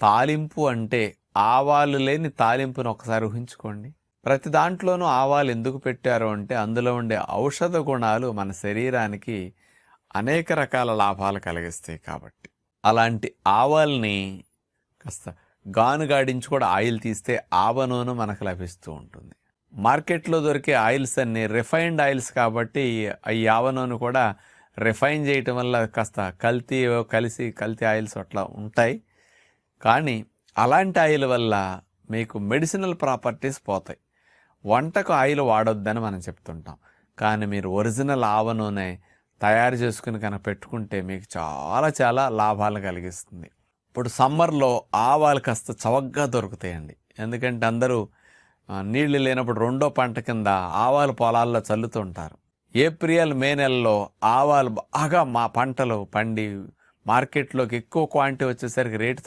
తాలింపు అంటే ఆవాలు లేని తాలింపును ఒకసారి ఊహించుకోండి. ప్రతి దాంట్లోనూ ఆవాలు ఎందుకు పెట్టారు అంటే అందులో ఉండే ఔషధ గుణాలు మన శరీరానికి అనేక రకాల లాభాలు కలిగిస్తాయి కాబట్టి. అలాంటి ఆవాల్ని కాస్త గానుగాడించి కూడా ఆయిల్ తీస్తే ఆవ నూనె మనకు లభిస్తూ ఉంటుంది. మార్కెట్లో దొరికే ఆయిల్స్ అన్నీ రిఫైన్డ్ ఆయిల్స్ కాబట్టి ఈ ఆవ నూనె కూడా రిఫైన్ చేయటం వల్ల కాస్త కల్తీ ఆయిల్స్ అట్లా ఉంటాయి. కానీ అలాంటి ఆయిల్ వల్ల మీకు మెడిసినల్ ప్రాపర్టీస్ పోతాయి. వంటకు ఆయిల్ వాడొద్దని మనం చెప్తుంటాం. కానీ మీరు ఒరిజినల్ ఆవ నూనె తయారు చేసుకుని కనుక పెట్టుకుంటే మీకు చాలా చాలా లాభాలు కలిగిస్తుంది. ఇప్పుడు సమ్మర్లో ఆవాలు కాస్త చవకగా దొరుకుతాయండి. ఎందుకంటే అందరూ నీళ్లు లేనప్పుడు రెండో పంట కింద ఆవాలు పొలాల్లో చల్లుతుంటారు. ఏప్రిల్ మే నెలలో ఆవాలు బాగా మా పంటలు పండి మార్కెట్లోకి ఎక్కువ క్వాంటిటీ వచ్చేసరికి రేటు